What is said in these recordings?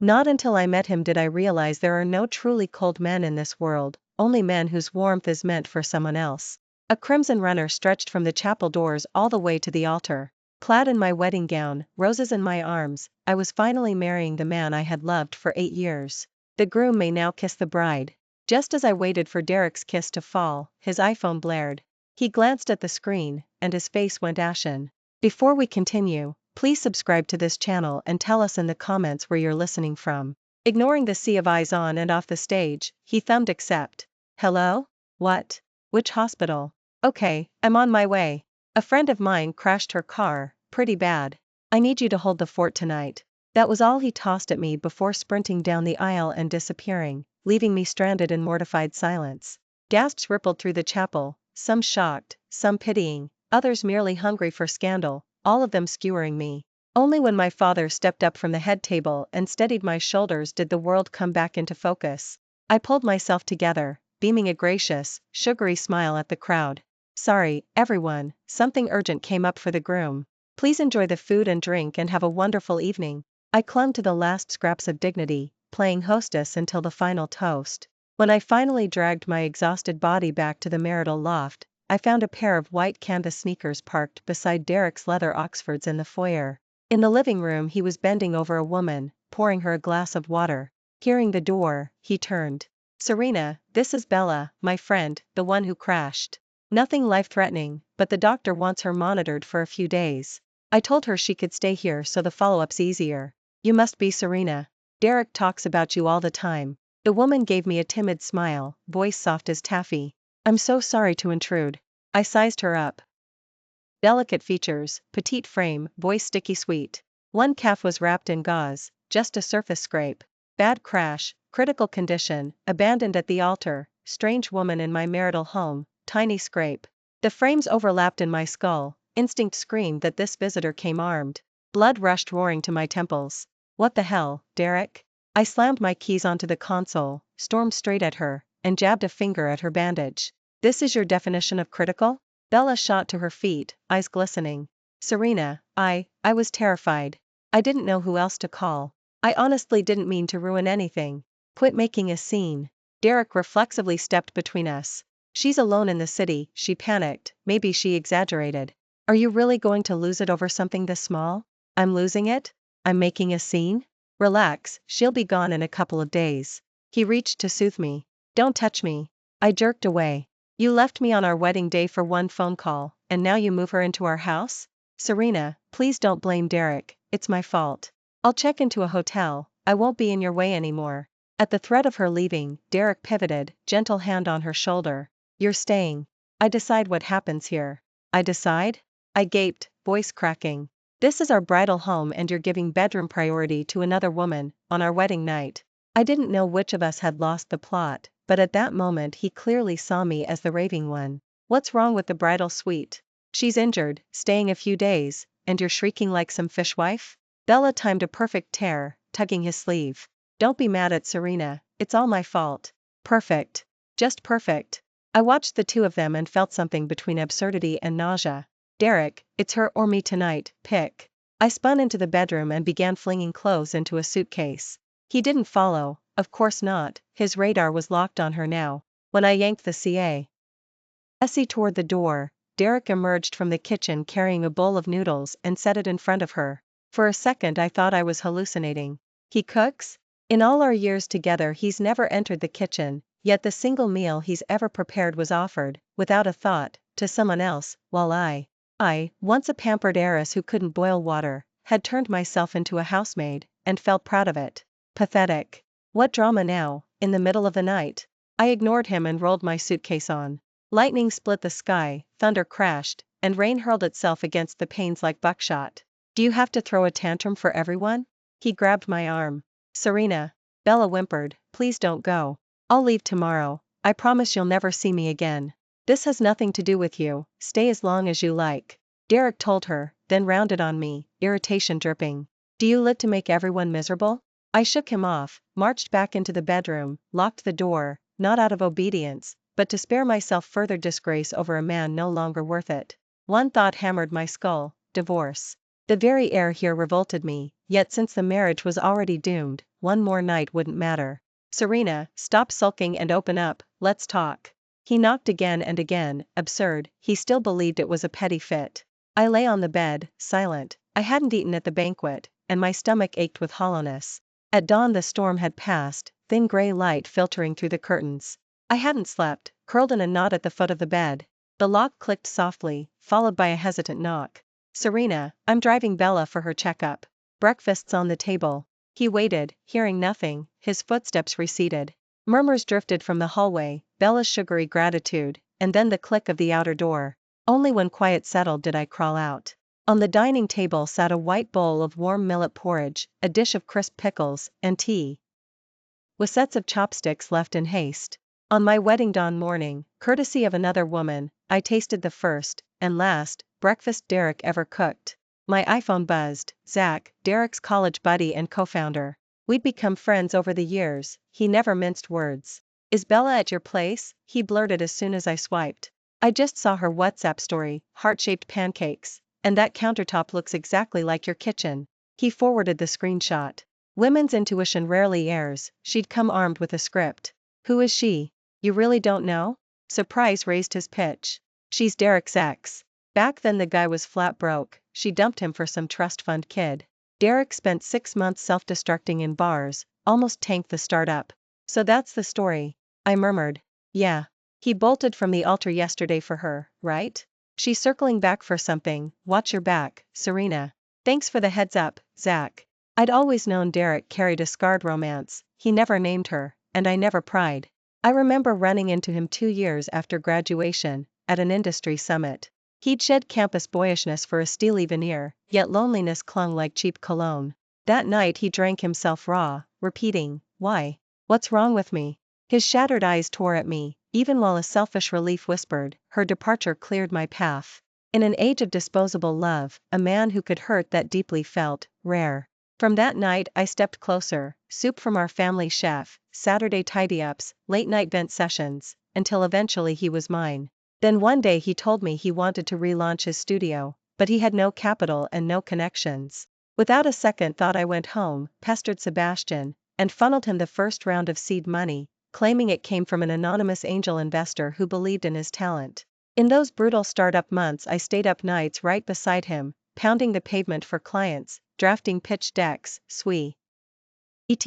Not until I met him did I realize there are no truly cold men in this world, only men whose warmth is meant for someone else. A crimson runner stretched from the chapel doors all the way to the altar. Clad in my wedding gown, roses in my arms, I was finally marrying the man I had loved for 8 years. The groom may now kiss the bride. Just as I waited for Derek's kiss to fall, his iPhone blared. He glanced at the screen, and his face went ashen. Before we continue, please subscribe to this channel and tell us in the comments where you're listening from. Ignoring the sea of eyes on and off the stage, he thumbed accept. Hello? What? Which hospital? Okay, I'm on my way. A friend of mine crashed her car, pretty bad. I need you to hold the fort tonight. That was all he tossed at me before sprinting down the aisle and disappearing, leaving me stranded in mortified silence. Gasps rippled through the chapel, some shocked, some pitying, others merely hungry for scandal, all of them skewering me. Only when my father stepped up from the head table and steadied my shoulders did the world come back into focus. I pulled myself together, beaming a gracious, sugary smile at the crowd. Sorry, everyone, something urgent came up for the groom. Please enjoy the food and drink and have a wonderful evening. I clung to the last scraps of dignity, playing hostess until the final toast. When I finally dragged my exhausted body back to the marital loft, I found a pair of white canvas sneakers parked beside Derek's leather Oxfords in the foyer. In the living room he was bending over a woman, pouring her a glass of water. Hearing the door, he turned. Serena, this is Bella, my friend, the one who crashed. Nothing life-threatening, but the doctor wants her monitored for a few days. I told her she could stay here so the follow-up's easier. You must be Serena. Derek talks about you all the time. The woman gave me a timid smile, voice soft as taffy. I'm so sorry to intrude. I sized her up. Delicate features, petite frame, voice sticky sweet. One calf was wrapped in gauze, just a surface scrape. Bad crash, critical condition, abandoned at the altar, strange woman in my marital home, tiny scrape. The frames overlapped in my skull, instinct screamed that this visitor came armed. Blood rushed roaring to my temples. What the hell, Derek? I slammed my keys onto the console, stormed straight at her, and jabbed a finger at her bandage. This is your definition of critical? Bella shot to her feet, eyes glistening. Serena, I was terrified. I didn't know who else to call. I honestly didn't mean to ruin anything. Quit making a scene. Derek reflexively stepped between us. She's alone in the city, she panicked, maybe she exaggerated. Are you really going to lose it over something this small? I'm losing it? I'm making a scene? Relax, she'll be gone in a couple of days. He reached to soothe me. Don't touch me. I jerked away. You left me on our wedding day for one phone call, and now you move her into our house? Serena, please don't blame Derek, it's my fault. I'll check into a hotel, I won't be in your way anymore. At the threat of her leaving, Derek pivoted, gentle hand on her shoulder. You're staying. I decide what happens here. I decide? I gaped, voice cracking. This is our bridal home and you're giving bedroom priority to another woman, on our wedding night. I didn't know which of us had lost the plot, but at that moment he clearly saw me as the raving one. What's wrong with the bridal suite? She's injured, staying a few days, and you're shrieking like some fishwife? Bella timed a perfect tear, tugging his sleeve. Don't be mad at Serena, it's all my fault. Perfect. Just perfect. I watched the two of them and felt something between absurdity and nausea. Derek, it's her or me tonight, pick. I spun into the bedroom and began flinging clothes into a suitcase. He didn't follow, of course not, his radar was locked on her now. When I yanked the CA toward the door, Derek emerged from the kitchen carrying a bowl of noodles and set it in front of her. For a second I thought I was hallucinating. He cooks? In all our years together he's never entered the kitchen, yet the single meal he's ever prepared was offered, without a thought, to someone else, while I, once a pampered heiress who couldn't boil water, had turned myself into a housemaid, and felt proud of it. Pathetic. What drama now, in the middle of the night? I ignored him and rolled my suitcase on. Lightning split the sky, thunder crashed, and rain hurled itself against the panes like buckshot. Do you have to throw a tantrum for everyone? He grabbed my arm. Serena. Bella whimpered, please don't go. I'll leave tomorrow, I promise you'll never see me again. This has nothing to do with you, stay as long as you like. Derek told her, then rounded on me, irritation dripping. Do you live to make everyone miserable? I shook him off, marched back into the bedroom, locked the door, not out of obedience, but to spare myself further disgrace over a man no longer worth it. One thought hammered my skull, divorce. The very air here revolted me, yet since the marriage was already doomed, one more night wouldn't matter. Serena, stop sulking and open up, let's talk. He knocked again and again, absurd, he still believed it was a petty fit. I lay on the bed, silent. I hadn't eaten at the banquet, and my stomach ached with hollowness. At dawn the storm had passed, thin gray light filtering through the curtains. I hadn't slept, curled in a knot at the foot of the bed. The lock clicked softly, followed by a hesitant knock. Serena, I'm driving Bella for her checkup. Breakfast's on the table. He waited, hearing nothing, his footsteps receded. Murmurs drifted from the hallway, Bella's sugary gratitude, and then the click of the outer door. Only when quiet settled did I crawl out. On the dining table sat a white bowl of warm millet porridge, a dish of crisp pickles, and tea, with sets of chopsticks left in haste. On my wedding dawn morning, courtesy of another woman, I tasted the first, and last, breakfast Derek ever cooked. My iPhone buzzed. Zach, Derek's college buddy and co-founder. We'd become friends over the years, he never minced words. Is Bella at your place? He blurted as soon as I swiped. I just saw her WhatsApp story, heart-shaped pancakes, and that countertop looks exactly like your kitchen. He forwarded the screenshot. Women's intuition rarely errs, she'd come armed with a script. Who is she? You really don't know? Surprise raised his pitch. She's Derek's ex. Back then the guy was flat broke, she dumped him for some trust fund kid. Derek spent 6 months self-destructing in bars, almost tanked the startup. So that's the story. I murmured. Yeah. He bolted from the altar yesterday for her, right? She's circling back for something, watch your back, Serena. Thanks for the heads up, Zach. I'd always known Derek carried a scarred romance, he never named her, and I never pried. I remember running into him 2 years after graduation, at an industry summit. He'd shed campus boyishness for a steely veneer, yet loneliness clung like cheap cologne. That night he drank himself raw, repeating, why? What's wrong with me? His shattered eyes tore at me, even while a selfish relief whispered, her departure cleared my path. In an age of disposable love, a man who could hurt that deeply felt, rare. From that night I stepped closer, soup from our family chef, Saturday tidy-ups, late-night vent sessions, until eventually he was mine. Then one day he told me he wanted to relaunch his studio, but he had no capital and no connections. Without a second thought I went home, pestered Sebastian, and funneled him the first round of seed money, claiming it came from an anonymous angel investor who believed in his talent. In those brutal startup months I stayed up nights right beside him, pounding the pavement for clients, drafting pitch decks,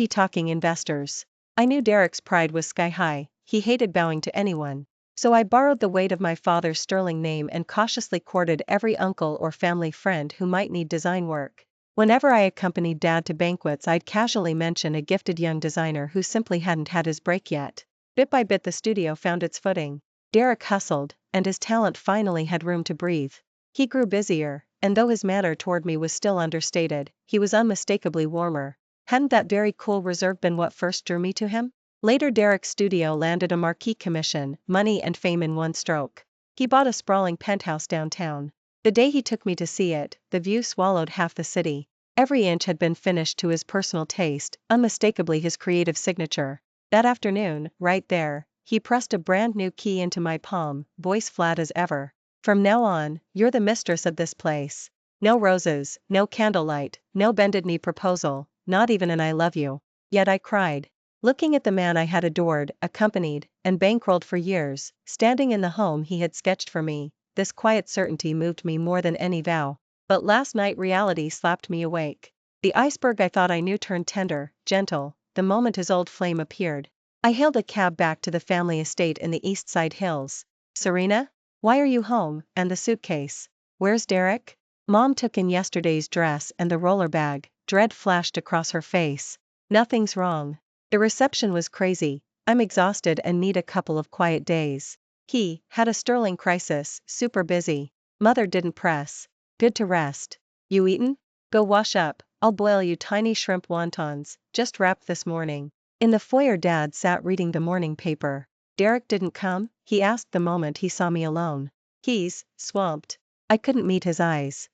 talking investors. I knew Derek's pride was sky high, he hated bowing to anyone. So I borrowed the weight of my father's sterling name and cautiously courted every uncle or family friend who might need design work. Whenever I accompanied Dad to banquets I'd casually mention a gifted young designer who simply hadn't had his break yet. Bit by bit the studio found its footing. Derek hustled, and his talent finally had room to breathe. He grew busier, and though his manner toward me was still understated, he was unmistakably warmer. Hadn't that very cool reserve been what first drew me to him? Later Derek's studio landed a marquee commission, money and fame in one stroke. He bought a sprawling penthouse downtown. The day he took me to see it, the view swallowed half the city. Every inch had been finished to his personal taste, unmistakably his creative signature. That afternoon, right there, he pressed a brand new key into my palm, voice flat as ever. From now on, you're the mistress of this place. No roses, no candlelight, no bended knee proposal, not even an I love you. Yet I cried. Looking at the man I had adored, accompanied, and bankrolled for years, standing in the home he had sketched for me, this quiet certainty moved me more than any vow. But last night reality slapped me awake. The iceberg I thought I knew turned tender, gentle, the moment his old flame appeared. I hailed a cab back to the family estate in the East Side Hills. Serena? Why are you home, and the suitcase? Where's Derek? Mom took in yesterday's dress and the roller bag, dread flashed across her face. Nothing's wrong. The reception was crazy, I'm exhausted and need a couple of quiet days. He had a sterling crisis, super busy. Mother didn't press. Good to rest. You eaten? Go wash up, I'll boil you tiny shrimp wontons, just wrapped this morning. In the foyer Dad sat reading the morning paper. Derek didn't come? He asked the moment he saw me alone. He's swamped. I couldn't meet his eyes.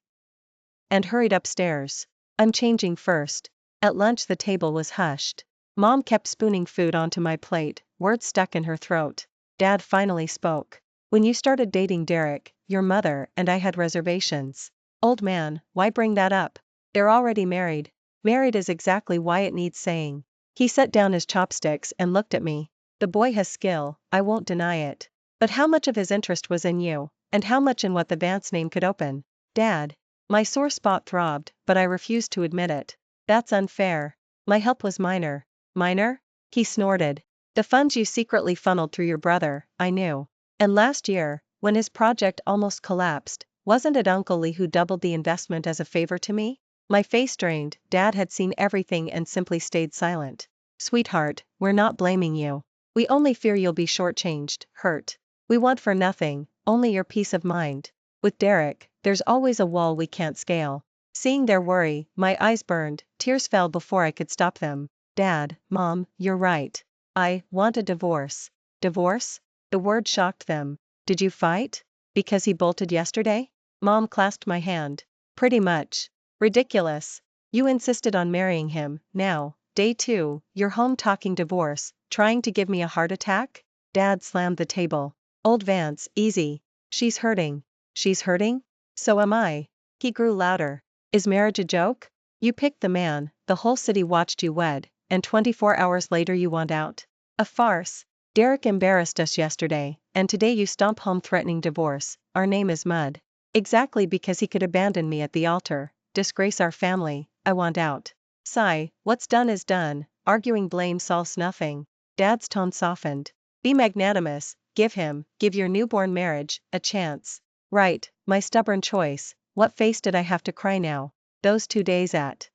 And hurried upstairs. I'm changing first. At lunch the table was hushed. Mom kept spooning food onto my plate, words stuck in her throat. Dad finally spoke. When you started dating Derek, your mother and I had reservations. Old man, why bring that up? They're already married. Married is exactly why it needs saying. He set down his chopsticks and looked at me. The boy has skill, I won't deny it. But how much of his interest was in you, and how much in what the Vance name could open? Dad. My sore spot throbbed, but I refused to admit it. That's unfair. My help was minor. Minor? He snorted. The funds you secretly funneled through your brother, I knew. And last year, when his project almost collapsed, wasn't it Uncle Lee who doubled the investment as a favor to me? My face drained. Dad had seen everything and simply stayed silent. Sweetheart, we're not blaming you. We only fear you'll be shortchanged, hurt. We want for nothing, only your peace of mind. With Derek, there's always a wall we can't scale. Seeing their worry, my eyes burned, tears fell before I could stop them. Dad, Mom, you're right. I want a divorce. Divorce? The word shocked them. Did you fight? Because he bolted yesterday? Mom clasped my hand. Pretty much. Ridiculous. You insisted on marrying him, now, day 2, you're home talking divorce, trying to give me a heart attack? Dad slammed the table. Old Vance, easy. She's hurting. She's hurting? So am I. He grew louder. Is marriage a joke? You picked the man, the whole city watched you wed, and 24 hours later you want out? A farce. Derek embarrassed us yesterday, and today you stomp home threatening divorce. Our name is mud. Exactly because he could abandon me at the altar, disgrace our family. I want out. Sigh, what's done is done, arguing blame solves nothing. Dad's tone softened. Be magnanimous, give your newborn marriage, a chance. Right, my stubborn choice. What face did I have to cry now? Those 2 days at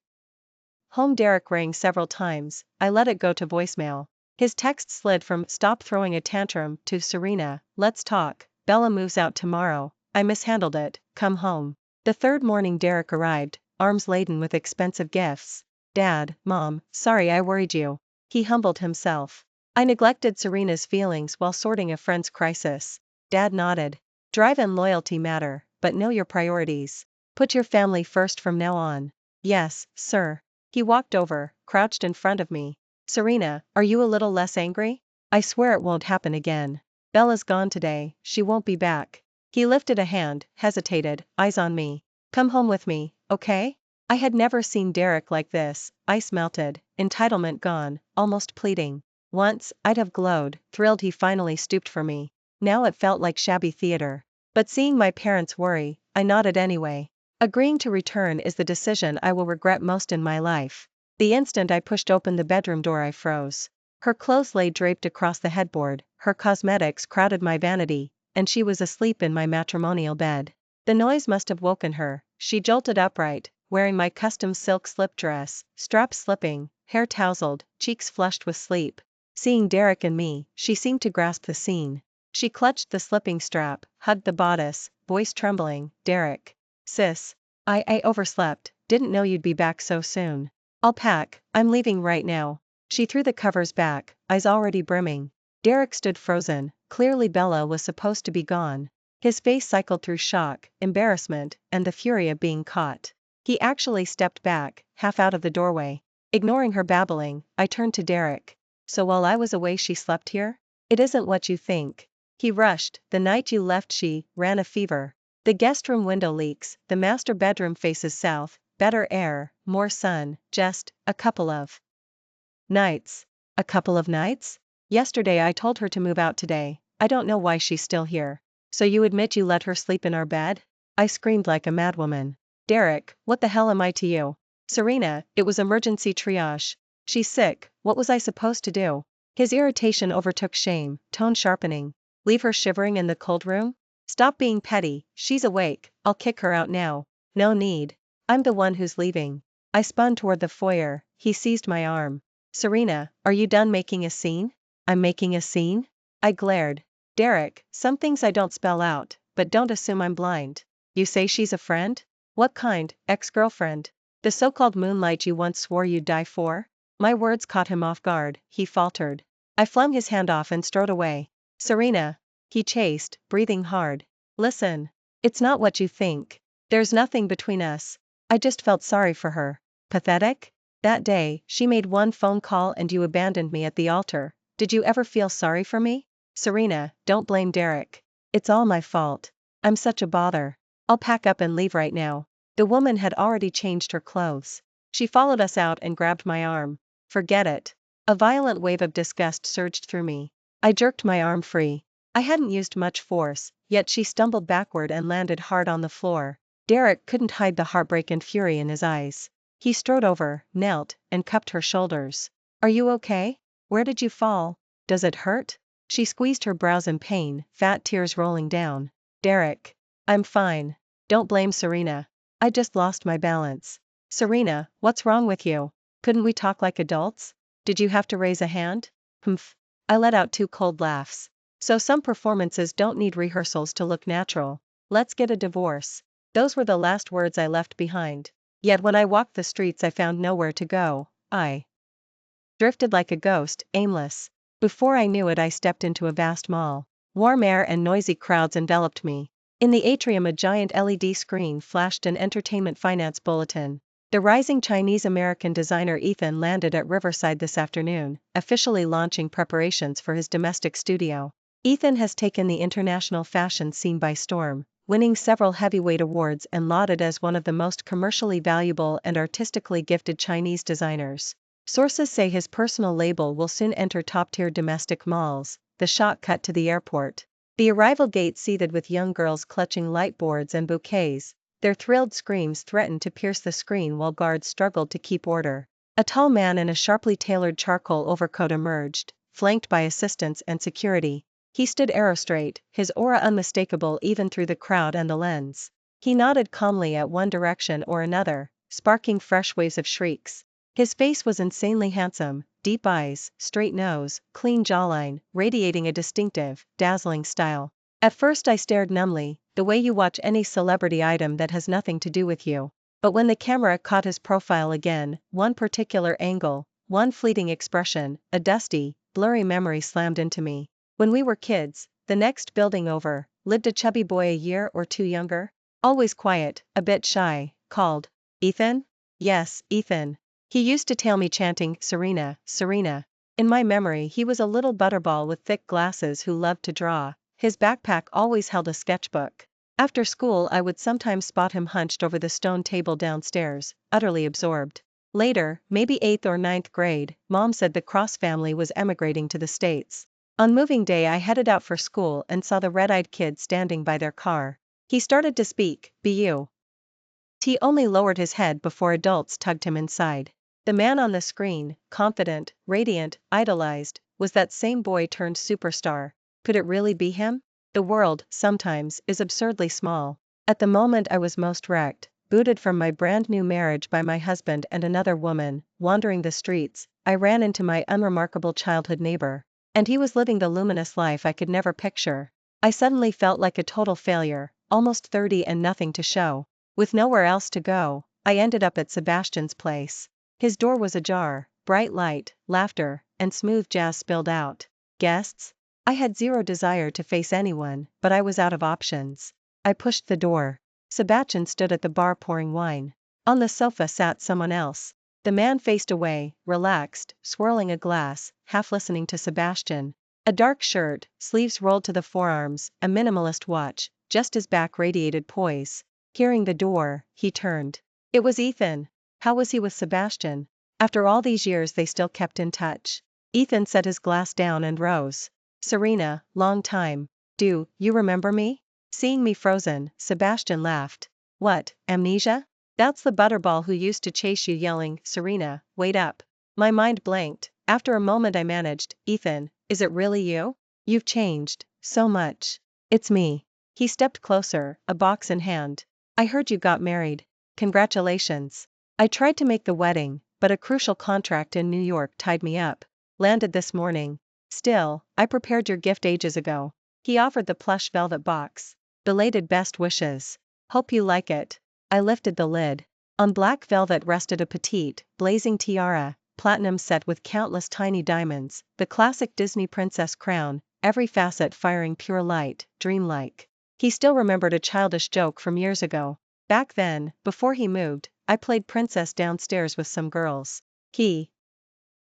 home. Derek rang several times. I let it go to voicemail. His text slid from "stop throwing a tantrum" to "Serena, let's talk, Bella moves out tomorrow, I mishandled it, come home." The third morning Derek arrived, arms laden with expensive gifts. Dad, Mom, sorry I worried you. He humbled himself. I neglected Serena's feelings while sorting a friend's crisis. Dad nodded. Drive and loyalty matter, but know your priorities. Put your family first from now on. Yes, sir. He walked over, crouched in front of me. Serena, are you a little less angry? I swear it won't happen again. Bella's gone today, she won't be back. He lifted a hand, hesitated, eyes on me. Come home with me, okay? I had never seen Derek like this, ice melted, entitlement gone, almost pleading. Once, I'd have glowed, thrilled he finally stooped for me. Now it felt like shabby theater. But seeing my parents worry, I nodded anyway. Agreeing to return is the decision I will regret most in my life. The instant I pushed open the bedroom door I froze. Her clothes lay draped across the headboard, her cosmetics crowded my vanity, and she was asleep in my matrimonial bed. The noise must have woken her. She jolted upright, wearing my custom silk slip dress, straps slipping, hair tousled, cheeks flushed with sleep. Seeing Derek and me, she seemed to grasp the scene. She clutched the slipping strap, hugged the bodice, voice trembling. Derek. Sis. I overslept, didn't know you'd be back so soon. I'll pack, I'm leaving right now. She threw the covers back, eyes already brimming. Derek stood frozen, clearly Bella was supposed to be gone. His face cycled through shock, embarrassment, and the fury of being caught. He actually stepped back, half out of the doorway. Ignoring her babbling, I turned to Derek. So while I was away she slept here? It isn't what you think. He rushed. The night you left she ran a fever. The guest room window leaks, the master bedroom faces south, better air, more sun, just a couple of nights. A couple of nights? Yesterday I told her to move out today. I don't know why she's still here. So you admit you let her sleep in our bed? I screamed like a madwoman. Derek, what the hell am I to you? Serena, it was emergency triage. She's sick, what was I supposed to do? His irritation overtook shame, tone sharpening. Leave her shivering in the cold room? Stop being petty, she's awake, I'll kick her out now. No need. I'm the one who's leaving. I spun toward the foyer, he seized my arm. Serena, are you done making a scene? I'm making a scene? I glared. Derek, some things I don't spell out, but don't assume I'm blind. You say she's a friend? What kind, ex-girlfriend? The so-called moonlight you once swore you'd die for? My words caught him off guard, he faltered. I flung his hand off and strode away. Serena. He chased, breathing hard. Listen. It's not what you think. There's nothing between us. I just felt sorry for her. Pathetic? That day, she made one phone call and you abandoned me at the altar. Did you ever feel sorry for me? Serena, don't blame Derek. It's all my fault. I'm such a bother. I'll pack up and leave right now. The woman had already changed her clothes. She followed us out and grabbed my arm. Forget it. A violent wave of disgust surged through me. I jerked my arm free. I hadn't used much force, yet she stumbled backward and landed hard on the floor. Derek couldn't hide the heartbreak and fury in his eyes. He strode over, knelt, and cupped her shoulders. Are you okay? Where did you fall? Does it hurt? She squeezed her brows in pain, fat tears rolling down. Derek. I'm fine. Don't blame Serena. I just lost my balance. Serena, what's wrong with you? Couldn't we talk like adults? Did you have to raise a hand? Humph. I let out 2 cold laughs. So some performances don't need rehearsals to look natural. Let's get a divorce. Those were the last words I left behind. Yet when I walked the streets I found nowhere to go. I drifted like a ghost, aimless. Before I knew it I stepped into a vast mall. Warm air and noisy crowds enveloped me. In the atrium a giant LED screen flashed an entertainment finance bulletin. The rising Chinese-American designer Ethan landed at Riverside this afternoon, officially launching preparations for his domestic studio. Ethan has taken the international fashion scene by storm, winning several heavyweight awards and lauded as one of the most commercially valuable and artistically gifted Chinese designers. Sources say his personal label will soon enter top-tier domestic malls. The shot cut to the airport. The arrival gate seethed with young girls clutching light boards and bouquets. Their thrilled screams threatened to pierce the screen while guards struggled to keep order. A tall man in a sharply tailored charcoal overcoat emerged, flanked by assistants and security. He stood arrow-straight, his aura unmistakable even through the crowd and the lens. He nodded calmly at one direction or another, sparking fresh waves of shrieks. His face was insanely handsome, deep eyes, straight nose, clean jawline, radiating a distinctive, dazzling style. At first I stared numbly, the way you watch any celebrity item that has nothing to do with you. But when the camera caught his profile again, one particular angle, one fleeting expression, a dusty, blurry memory slammed into me. When we were kids, the next building over, lived a chubby boy a year or 2 younger. Always quiet, a bit shy, called Ethan? Yes, Ethan. He used to tail me chanting, Serena, Serena. In my memory he was a little butterball with thick glasses who loved to draw. His backpack always held a sketchbook. After school I would sometimes spot him hunched over the stone table downstairs, utterly absorbed. Later, maybe 8th or 9th grade, Mom said the Cross family was emigrating to the States. On moving day I headed out for school and saw the red-eyed kid standing by their car. He started to speak, "Bu." He only lowered his head before adults tugged him inside. The man on the screen, confident, radiant, idolized, was that same boy turned superstar. Could it really be him? The world, sometimes, is absurdly small. At the moment I was most wrecked, booted from my brand new marriage by my husband and another woman, wandering the streets, I ran into my unremarkable childhood neighbor. And he was living the luminous life I could never picture. I suddenly felt like a total failure, almost 30 and nothing to show. With nowhere else to go, I ended up at Sebastian's place. His door was ajar, bright light, laughter, and smooth jazz spilled out. Guests? I had zero desire to face anyone, but I was out of options. I pushed the door. Sebastian stood at the bar pouring wine. On the sofa sat someone else. The man faced away, relaxed, swirling a glass, half listening to Sebastian. A dark shirt, sleeves rolled to the forearms, a minimalist watch, just his back radiated poise. Hearing the door, he turned. It was Ethan. How was he with Sebastian? After all these years they still kept in touch. Ethan set his glass down and rose. Serena, long time. Do you remember me? Seeing me frozen, Sebastian laughed. What, amnesia? That's the butterball who used to chase you yelling, Serena, wait up. My mind blanked. After a moment I managed, Ethan, is it really you? You've changed, so much. It's me. He stepped closer, a box in hand. I heard you got married. Congratulations. I tried to make the wedding, but a crucial contract in New York tied me up. Landed this morning. Still, I prepared your gift ages ago. He offered the plush velvet box. Belated best wishes. Hope you like it. I lifted the lid. On black velvet rested a petite, blazing tiara, platinum set with countless tiny diamonds, the classic Disney princess crown, every facet firing pure light, dreamlike. He still remembered a childish joke from years ago. Back then, before he moved, I played princess downstairs with some girls. He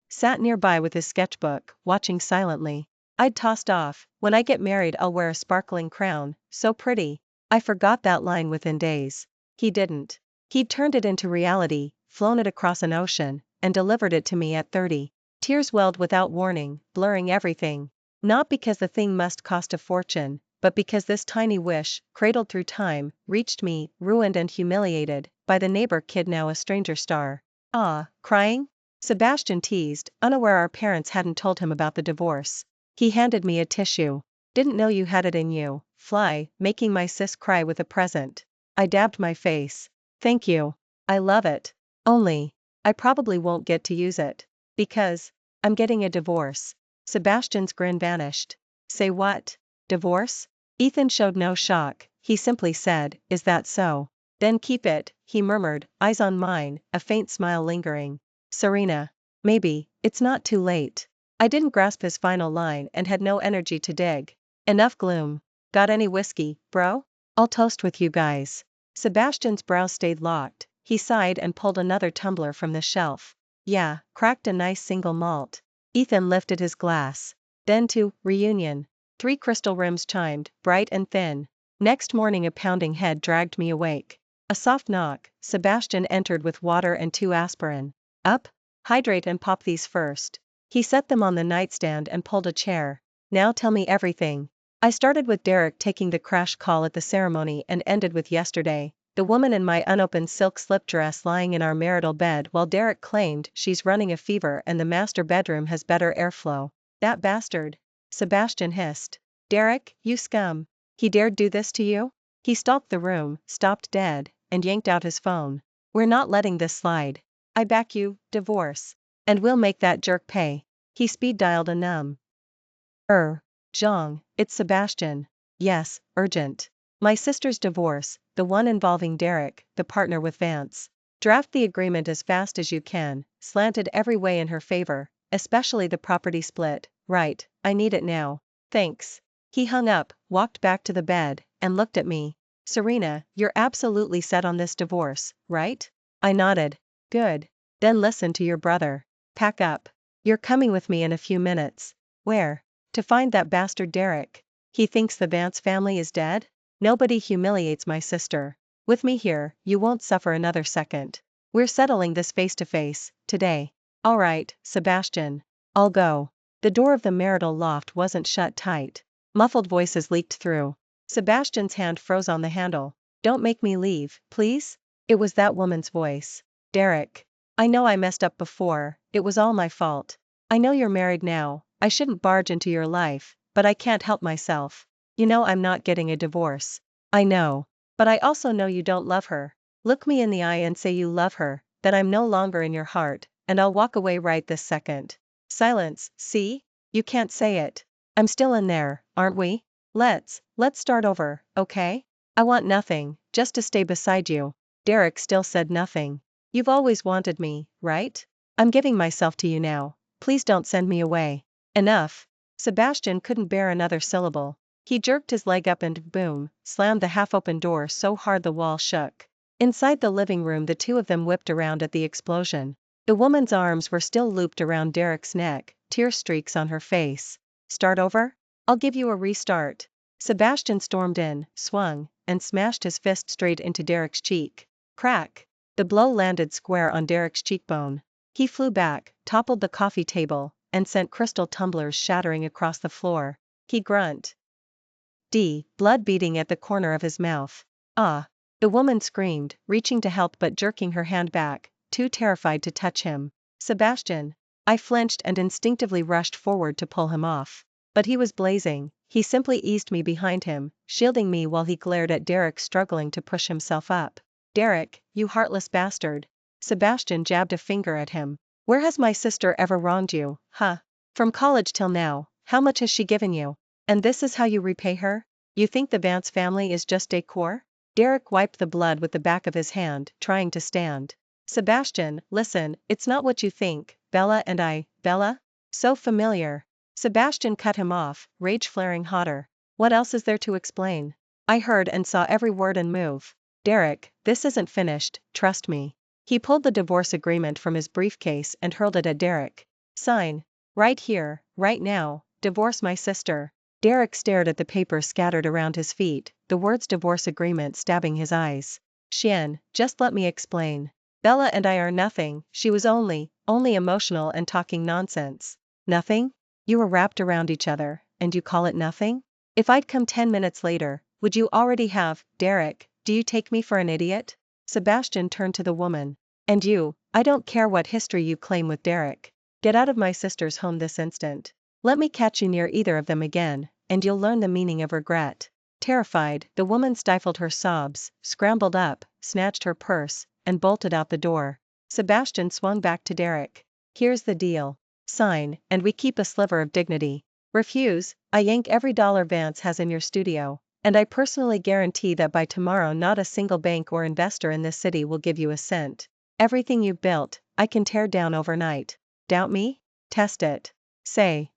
sat nearby with his sketchbook, watching silently. I'd tossed off, when I get married I'll wear a sparkling crown, so pretty. I forgot that line within days. He didn't. He'd turned it into reality, flown it across an ocean, and delivered it to me at 30. Tears welled without warning, blurring everything. Not because the thing must cost a fortune, but because this tiny wish, cradled through time, reached me, ruined and humiliated, by the neighbor kid now a stranger star. Ah, crying? Sebastian teased, unaware our parents hadn't told him about the divorce. He handed me a tissue. Didn't know you had it in you, fly, making my sis cry with a present. I dabbed my face. Thank you. I love it. Only, I probably won't get to use it. Because, I'm getting a divorce. Sebastian's grin vanished. Say what? Divorce? Ethan showed no shock, he simply said, is that so? Then keep it, he murmured, eyes on mine, a faint smile lingering. Serena. Maybe, it's not too late. I didn't grasp his final line and had no energy to dig. Enough gloom. Got any whiskey, bro? I'll toast with you guys. Sebastian's brow stayed locked, he sighed and pulled another tumbler from the shelf. Yeah, cracked a nice single malt. Ethan lifted his glass. Then to reunion. 3 crystal rims chimed, bright and thin. Next morning a pounding head dragged me awake. A soft knock, Sebastian entered with water and 2 aspirin. Up? Hydrate and pop these first. He set them on the nightstand and pulled a chair. Now tell me everything. I started with Derek taking the crash call at the ceremony and ended with yesterday. The woman in my unopened silk slip dress lying in our marital bed while Derek claimed she's running a fever and the master bedroom has better airflow. That bastard. Sebastian hissed. Derek, you scum. He dared do this to you? He stalked the room, stopped dead, and yanked out his phone. We're not letting this slide. I back you, divorce. And we'll make that jerk pay. He speed dialed a numb. Zhang, it's Sebastian. Yes, urgent. My sister's divorce, the one involving Derek, the partner with Vance. Draft the agreement as fast as you can, slanted every way in her favor, especially the property split. Right, I need it now. Thanks. He hung up, walked back to the bed, and looked at me. Serena, you're absolutely set on this divorce, right? I nodded. Good. Then listen to your brother. Pack up. You're coming with me in a few minutes. Where? To find that bastard Derek. He thinks the Vance family is dead? Nobody humiliates my sister. With me here, you won't suffer another second. We're settling this face to face, today. All right, Sebastian. I'll go. The door of the marital loft wasn't shut tight. Muffled voices leaked through. Sebastian's hand froze on the handle. Don't make me leave, please? It was that woman's voice. Derek. I know I messed up before, it was all my fault. I know you're married now, I shouldn't barge into your life, but I can't help myself. You know I'm not getting a divorce. I know. But I also know you don't love her. Look me in the eye and say you love her, that I'm no longer in your heart, and I'll walk away right this second. Silence, see? You can't say it. I'm still in there, aren't we? Let's start over, okay? I want nothing, just to stay beside you. Derek still said nothing. You've always wanted me, right? I'm giving myself to you now. Please don't send me away. Enough. Sebastian couldn't bear another syllable. He jerked his leg up and boom, slammed the half-open door so hard the wall shook. Inside the living room the two of them whipped around at the explosion. The woman's arms were still looped around Derek's neck, tear streaks on her face. Start over? I'll give you a restart. Sebastian stormed in, swung, and smashed his fist straight into Derek's cheek. Crack. The blow landed square on Derek's cheekbone. He flew back, toppled the coffee table, and sent crystal tumblers shattering across the floor. He grunted. Blood beating at the corner of his mouth. Ah! The woman screamed, reaching to help but jerking her hand back, too terrified to touch him. Sebastian. I flinched and instinctively rushed forward to pull him off. But he was blazing, he simply eased me behind him, shielding me while he glared at Derek struggling to push himself up. Derek, you heartless bastard. Sebastian jabbed a finger at him. Where has my sister ever wronged you, huh? From college till now, how much has she given you? And this is how you repay her? You think the Vance family is just decor? Derek wiped the blood with the back of his hand, trying to stand. Sebastian, listen, it's not what you think, Bella and I, Bella? So familiar. Sebastian cut him off, rage flaring hotter. What else is there to explain? I heard and saw every word and move. Derek, this isn't finished, trust me. He pulled the divorce agreement from his briefcase and hurled it at Derek. Sign. Right here, right now, divorce my sister. Derek stared at the paper scattered around his feet, the words divorce agreement stabbing his eyes. Xian, just let me explain. Bella and I are nothing, she was only emotional and talking nonsense. Nothing? You were wrapped around each other, and you call it nothing? If I'd come 10 minutes later, would you already have, Derek, do you take me for an idiot? Sebastian turned to the woman. And you, I don't care what history you claim with Derek. Get out of my sister's home this instant. Let me catch you near either of them again, and you'll learn the meaning of regret. Terrified, the woman stifled her sobs, scrambled up, snatched her purse, and bolted out the door. Sebastian swung back to Derek. Here's the deal. Sign, and we keep a sliver of dignity. Refuse, I yank every dollar Vance has in your studio, and I personally guarantee that by tomorrow not a single bank or investor in this city will give you a cent. Everything you've built, I can tear down overnight. Doubt me? Test it. Say.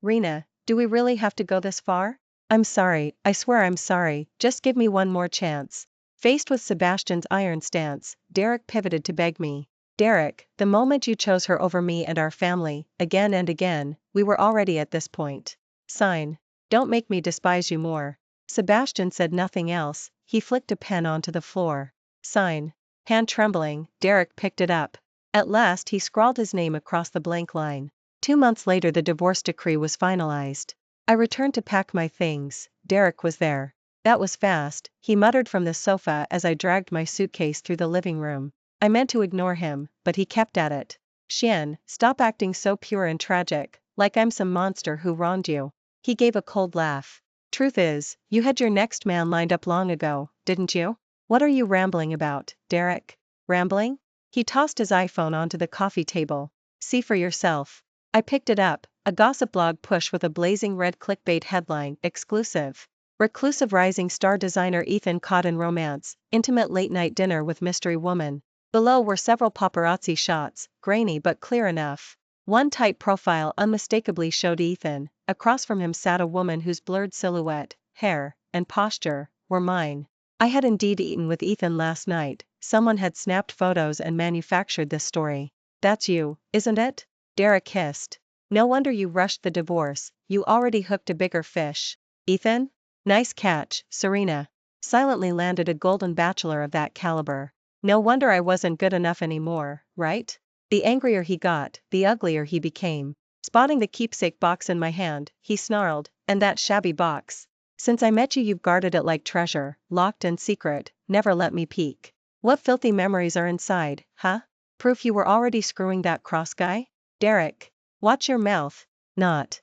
Rena, do we really have to go this far? I'm sorry, I swear I'm sorry, just give me one more chance. Faced with Sebastian's iron stance, Derek pivoted to beg me. Derek, the moment you chose her over me and our family, again and again, we were already at this point. Sign. Don't make me despise you more. Sebastian said nothing else, he flicked a pen onto the floor. Sign. Hand trembling, Derek picked it up. At last he scrawled his name across the blank line. 2 months later the divorce decree was finalized. I returned to pack my things. Derek was there. That was fast, he muttered from the sofa as I dragged my suitcase through the living room. I meant to ignore him, but he kept at it. Xian, stop acting so pure and tragic, like I'm some monster who wronged you. He gave a cold laugh. Truth is, you had your next man lined up long ago, didn't you? What are you rambling about, Derek? Rambling? He tossed his iPhone onto the coffee table. See for yourself. I picked it up, a gossip blog push with a blazing red clickbait headline, exclusive. Reclusive rising star designer Ethan caught in romance, intimate late-night dinner with mystery woman. Below were several paparazzi shots, grainy but clear enough. One tight profile unmistakably showed Ethan, across from him sat a woman whose blurred silhouette, hair, and posture were mine. I had indeed eaten with Ethan last night, someone had snapped photos and manufactured this story. That's you, isn't it? Derek hissed. No wonder you rushed the divorce, you already hooked a bigger fish. Ethan? Nice catch, Serena. Silently landed a golden bachelor of that caliber. No wonder I wasn't good enough anymore, right? The angrier he got, the uglier he became. Spotting the keepsake box in my hand, he snarled, and that shabby box. Since I met you you've guarded it like treasure, locked and secret, never let me peek. What filthy memories are inside, huh? Proof you were already screwing that cross guy? Derek. Watch your mouth. Not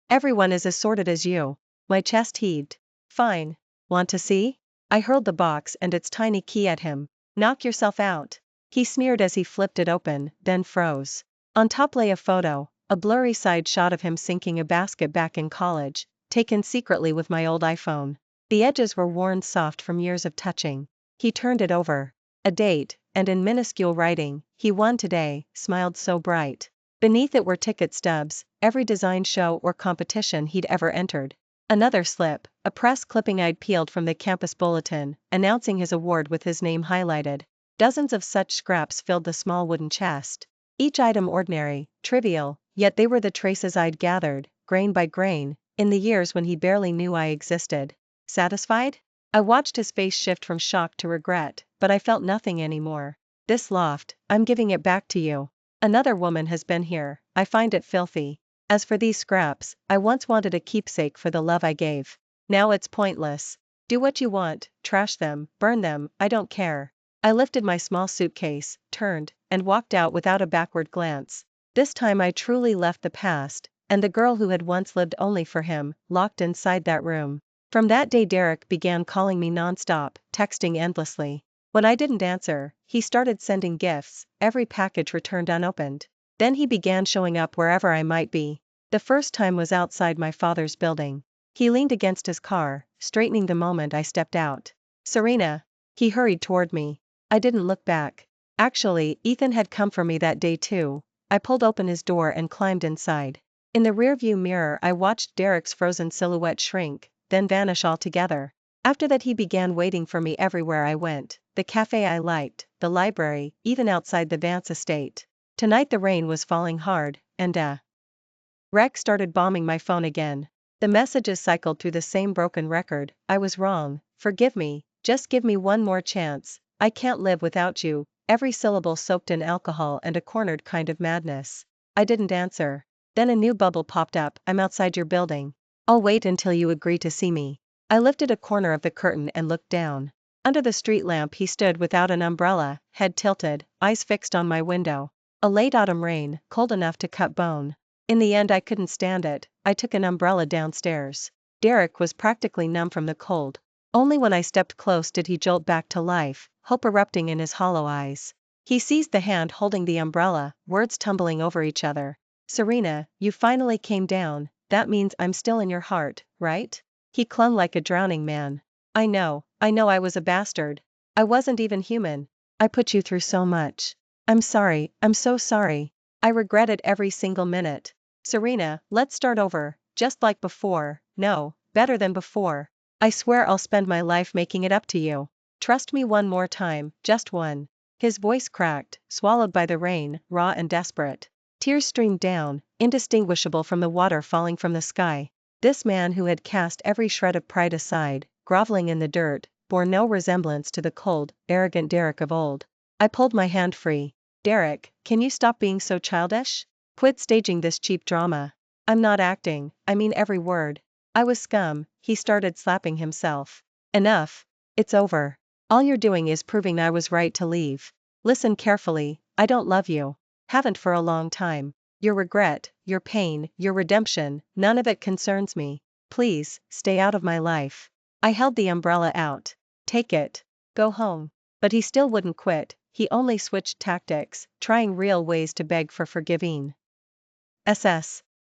everyone is as sordid as you. My chest heaved. Fine. Want to see? I hurled the box and its tiny key at him. Knock yourself out. He sneered as he flipped it open, then froze. On top lay a photo, a blurry side shot of him sinking a basket back in college, taken secretly with my old iPhone. The edges were worn soft from years of touching. He turned it over. A date, and in minuscule writing, he won today, smiled so bright. Beneath it were ticket stubs, every design show or competition he'd ever entered. Another slip, a press clipping I'd peeled from the campus bulletin, announcing his award with his name highlighted. Dozens of such scraps filled the small wooden chest. Each item ordinary, trivial, yet they were the traces I'd gathered, grain by grain, in the years when he barely knew I existed. Satisfied? I watched his face shift from shock to regret, but I felt nothing anymore. This loft, I'm giving it back to you. Another woman has been here, I find it filthy. As for these scraps, I once wanted a keepsake for the love I gave. Now it's pointless. Do what you want, trash them, burn them, I don't care. I lifted my small suitcase, turned, and walked out without a backward glance. This time I truly left the past, and the girl who had once lived only for him, locked inside that room. From that day Derek began calling me non-stop, texting endlessly. When I didn't answer, he started sending gifts, every package returned unopened. Then he began showing up wherever I might be. The first time was outside my father's building. He leaned against his car, straightening the moment I stepped out. Serena. He hurried toward me. I didn't look back. Actually, Ethan had come for me that day too. I pulled open his door and climbed inside. In the rearview mirror I watched Derek's frozen silhouette shrink, then vanish altogether. After that he began waiting for me everywhere I went, the cafe I liked, the library, even outside the Vance estate. Tonight the rain was falling hard, and wreck started bombing my phone again. The messages cycled through the same broken record. I was wrong, forgive me, just give me one more chance, I can't live without you, every syllable soaked in alcohol and a cornered kind of madness. I didn't answer. Then a new bubble popped up. I'm outside your building. I'll wait until you agree to see me. I lifted a corner of the curtain and looked down. Under the street lamp he stood without an umbrella, head tilted, eyes fixed on my window. A late autumn rain, cold enough to cut bone. In the end I couldn't stand it. I took an umbrella downstairs. Derek was practically numb from the cold. Only when I stepped close did he jolt back to life, hope erupting in his hollow eyes. He seized the hand holding the umbrella, words tumbling over each other. Serena, you finally came down, that means I'm still in your heart, right? He clung like a drowning man. I know I was a bastard. I wasn't even human. I put you through so much. I'm sorry, I'm so sorry. I regret it every single minute. Serena, let's start over, just like before, no, better than before. I swear I'll spend my life making it up to you. Trust me one more time, just one. His voice cracked, swallowed by the rain, raw and desperate. Tears streamed down, indistinguishable from the water falling from the sky. This man who had cast every shred of pride aside, groveling in the dirt, bore no resemblance to the cold, arrogant Derek of old. I pulled my hand free. Derek, can you stop being so childish? Quit staging this cheap drama. I'm not acting, I mean every word. I was scum. He started slapping himself. Enough. It's over. All you're doing is proving I was right to leave. Listen carefully, I don't love you. Haven't for a long time. Your regret, your pain, your redemption, none of it concerns me. Please, stay out of my life. I held the umbrella out. Take it. Go home. But he still wouldn't quit. He only switched tactics, trying real ways to beg for forgiving.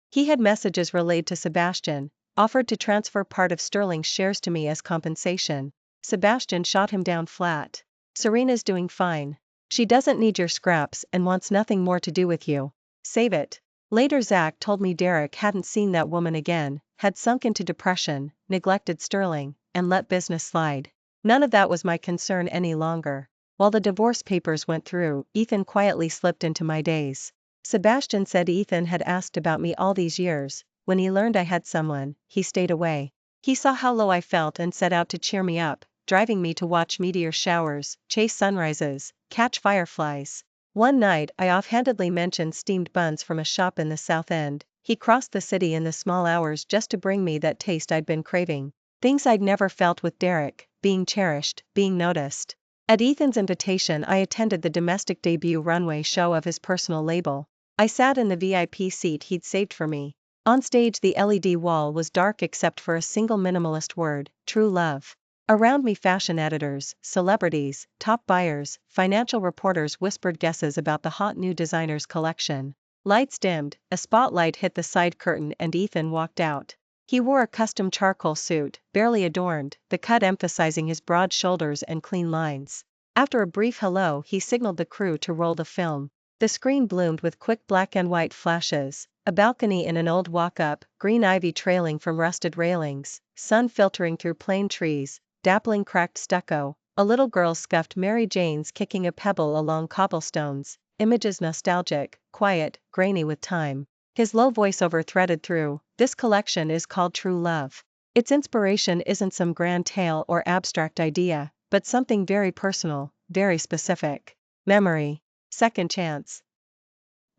He had messages relayed to Sebastian, offered to transfer part of Sterling's shares to me as compensation. Sebastian shot him down flat. Serena's doing fine. She doesn't need your scraps and wants nothing more to do with you. Save it. Later Zach told me Derek hadn't seen that woman again, had sunk into depression, neglected Sterling, and let business slide. None of that was my concern any longer. While the divorce papers went through, Ethan quietly slipped into my days. Sebastian said Ethan had asked about me all these years. When he learned I had someone, he stayed away. He saw how low I felt and set out to cheer me up, driving me to watch meteor showers, chase sunrises, catch fireflies. One night I offhandedly mentioned steamed buns from a shop in the South End. He crossed the city in the small hours just to bring me that taste I'd been craving. Things I'd never felt with Derek, being cherished, being noticed. At Ethan's invitation I attended the domestic debut runway show of his personal label. I sat in the VIP seat he'd saved for me. On stage the LED wall was dark except for a single minimalist word, true love. Around me fashion editors, celebrities, top buyers, financial reporters whispered guesses about the hot new designer's collection. Lights dimmed, a spotlight hit the side curtain and Ethan walked out. He wore a custom charcoal suit, barely adorned, the cut emphasizing his broad shoulders and clean lines. After a brief hello he signaled the crew to roll the film. The screen bloomed with quick black and white flashes, a balcony in an old walk-up, green ivy trailing from rusted railings, sun filtering through plane trees, dappling cracked stucco, a little girl scuffed Mary Jane's kicking a pebble along cobblestones, images nostalgic, quiet, grainy with time. His low voiceover threaded through, this collection is called True Love. Its inspiration isn't some grand tale or abstract idea, but something very personal, very specific. Memory. Second chance.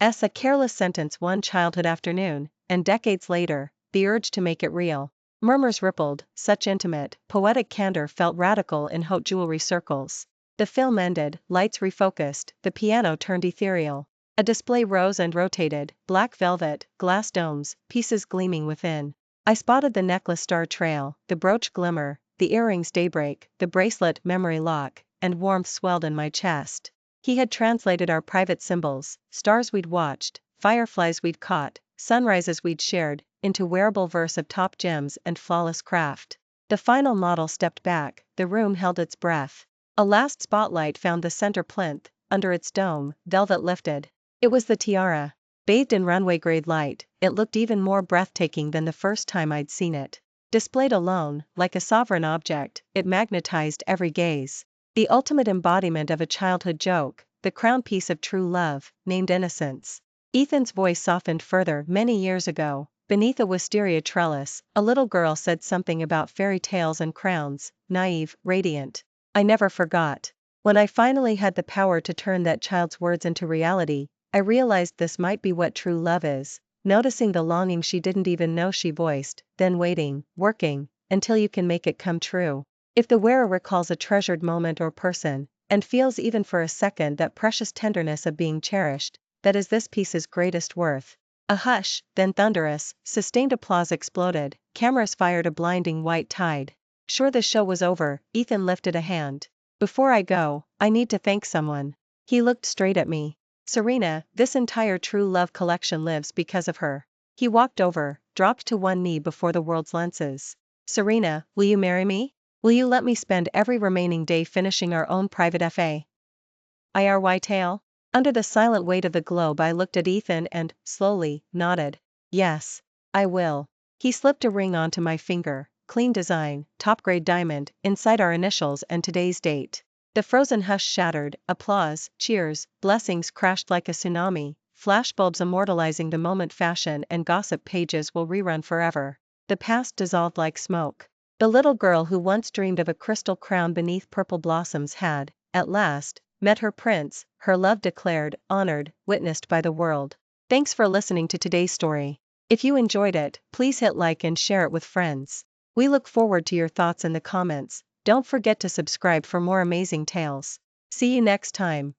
A careless sentence one childhood afternoon, and decades later, the urge to make it real. Murmurs rippled, such intimate, poetic candor felt radical in haute jewelry circles. The film ended, lights refocused, the piano turned ethereal. A display rose and rotated, black velvet, glass domes, pieces gleaming within. I spotted the necklace star trail, the brooch glimmer, the earrings daybreak, the bracelet memory lock, and warmth swelled in my chest. He had translated our private symbols, stars we'd watched, fireflies we'd caught, sunrises we'd shared, into wearable verse of top gems and flawless craft. The final model stepped back, the room held its breath. A last spotlight found the center plinth, under its dome, velvet lifted. It was the tiara. Bathed in runway-grade light, it looked even more breathtaking than the first time I'd seen it. Displayed alone, like a sovereign object, it magnetized every gaze. The ultimate embodiment of a childhood joke, the crown piece of true love, named innocence. Ethan's voice softened further. Many years ago, beneath a wisteria trellis, a little girl said something about fairy tales and crowns, naive, radiant. I never forgot. When I finally had the power to turn that child's words into reality, I realized this might be what true love is, noticing the longing she didn't even know she voiced, then waiting, working, until you can make it come true. If the wearer recalls a treasured moment or person, and feels even for a second that precious tenderness of being cherished, that is this piece's greatest worth. A hush, then thunderous, sustained applause exploded, cameras fired a blinding white tide. Sure the show was over, Ethan lifted a hand. Before I go, I need to thank someone. He looked straight at me. Serena, this entire true love collection lives because of her. He walked over, dropped to one knee before the world's lenses. Serena, will you marry me? Will you let me spend every remaining day finishing our own private FAIRY tale? Under the silent weight of the globe I looked at Ethan and, slowly, nodded. Yes, I will. He slipped a ring onto my finger, clean design, top-grade diamond, inside our initials and today's date. The frozen hush shattered, applause, cheers, blessings crashed like a tsunami, flashbulbs immortalizing the moment fashion and gossip pages will rerun forever. The past dissolved like smoke. The little girl who once dreamed of a crystal crown beneath purple blossoms had, at last, met her prince, her love declared, honored, witnessed by the world. Thanks for listening to today's story. If you enjoyed it, please hit like and share it with friends. We look forward to your thoughts in the comments. Don't forget to subscribe for more amazing tales. See you next time.